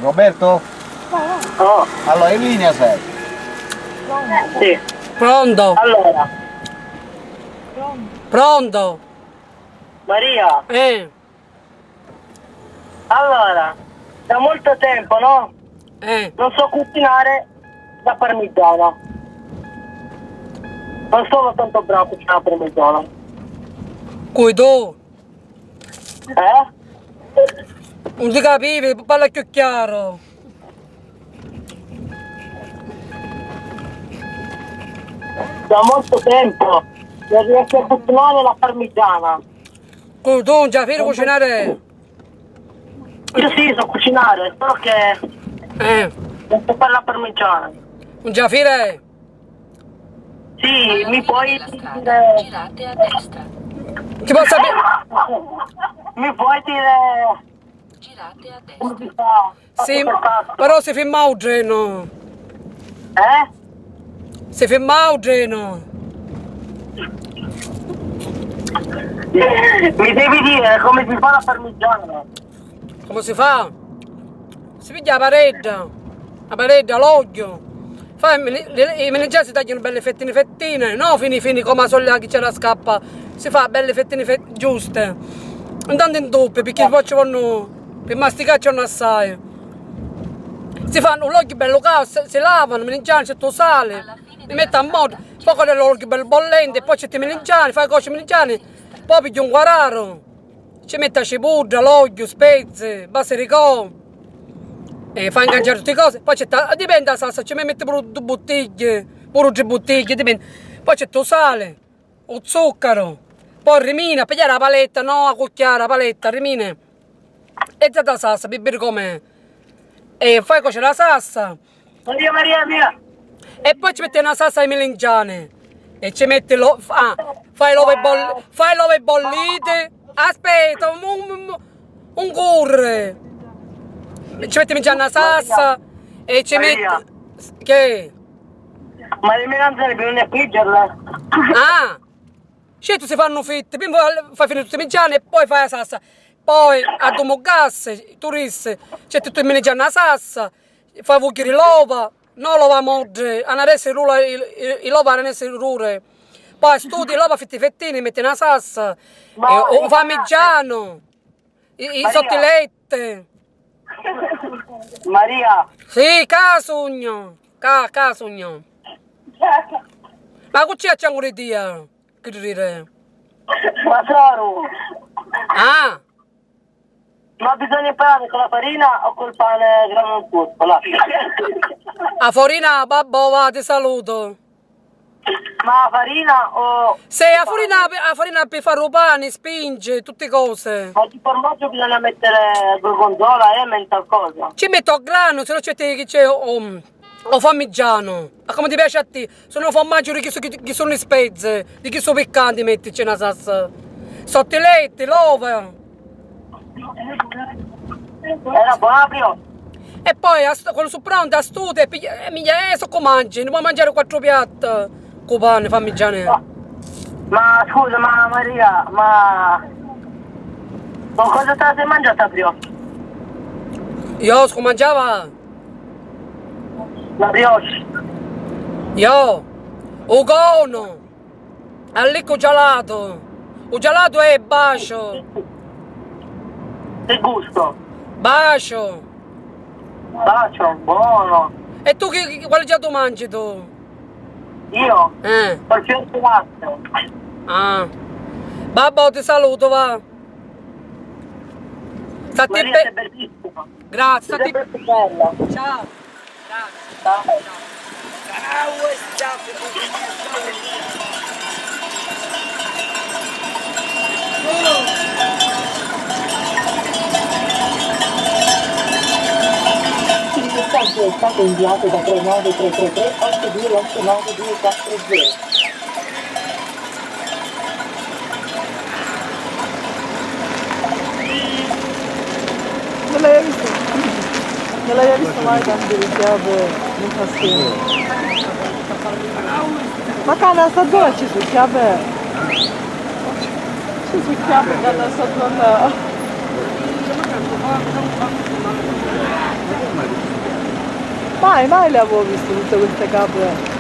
Roberto? Oh, Allora, in linea sei? sì. Pronto? Allora, Pronto? Maria, allora, da molto tempo, no? Non so cucinare la parmigiana. Non sono tanto bravo a cucinare la parmigiana. Cui tu? Eh? Non ti capivi, parla più chiaro. Da molto tempo non riesco a cucinare la parmigiana. Cui tu non ci fai cucinare? Io sì, so cucinare, solo che non so fare la parmigiana. Non ci fai? Sì, mi puoi dire... Girate a destra. Ti posso sapere? Mi puoi dire... Girate a destra. come si fa? Sì, Passo per passo. però si ferma il treno. Si ferma il treno. Mi devi dire come si fa la parmigiana. Come si fa? Si piglia la paredda, l'olio. Fai, i menegiati si tagliano belle fettine, no fini come a solita che c'è la scappa. Si fa belle fettine giuste. Intanto in doppio, perché poi ci vanno, per masticare ci vanno assai. Si fanno l'olio bello caldo, si lavano, i menegiani, c'è il sale, li metti a modo, poi con l'olio bello bollente, poi c'è i menegiani, fai cuocere i menegiani, poi pigli un guararo, ci metti la cipolla, l'olio, spezie, basilico, e fai ingaggiare tutte le cose, poi c'è, dipende la salsa, ci metti pure 2 bottiglie, pure 3 bottiglie, dipende, poi c'è il sale, il zucchero, poi rimina, pigliare la paletta, no la cucchiara, la paletta, rimine, e già la salsa, per bere com'è. E fai cuocere la salsa Maria. e poi ci metti una salsa di melanzane e ci metti fai l'uovo bollite, aspetta un curre, ci metti già una salsa e ci metti che? Ma le melanzane bisogna friggerle? Certo si fanno fitte, prima fai finire tutti i melanzane e poi fai la salsa. Poi addomo gas, turisse, c'è tutto il menegiano la salsa, fai vuocchiare l'ova, non l'ova mogge, adesso l'ova adesso rure. Poi studi l'ova fettine, metti una salsa, un parmigiano, i sottilette. Maria! Sì, casugno, casugno. Ma che c'è ancora di dia? Che dire? Ma Soru! Ma bisogna imparare con la farina o col pane grano in tutto? A farina, babbo, va, ti saluto. Ma farina o... Se a farina per fare il pane, spinge, tutte cose. Ma di formaggio bisogna mettere gorgonzola e mental cosa? Ci metto a grano, se no c'è o parmigiano. Ma come ti piace a te? Sono formaggio che sono spezie, di che sono piccanti, mettici una salsa. Sottilette, l'ova. Era buono. E poi quando sono pronta a studio so come mangi, ne puoi mangiare 4 piatti con pane, parmigiano. Ma scusa, ma Maria, ma cosa te la sei mangiata brioche? Io come mangiava? La brioche. Io, un cono, all'icco gelato. Il gelato è bacio. Che gusto? Bacio. Bacio, buono. E tu quale gelato mangi tu? Io? Col fior di latte. Babbo, ti saluto, va. Stati Maria, sei bellissima. Grazie, Sei sempre più bella. Ciao. Grazie. Il messaggio è stato inviato da 39333 8289 Non l'hai visto mai quando iniziavo in passione? Ma cara, sta dove ci succhiava? Ci succhiava quando sta dove... Mai le avevo viste tutte queste capre.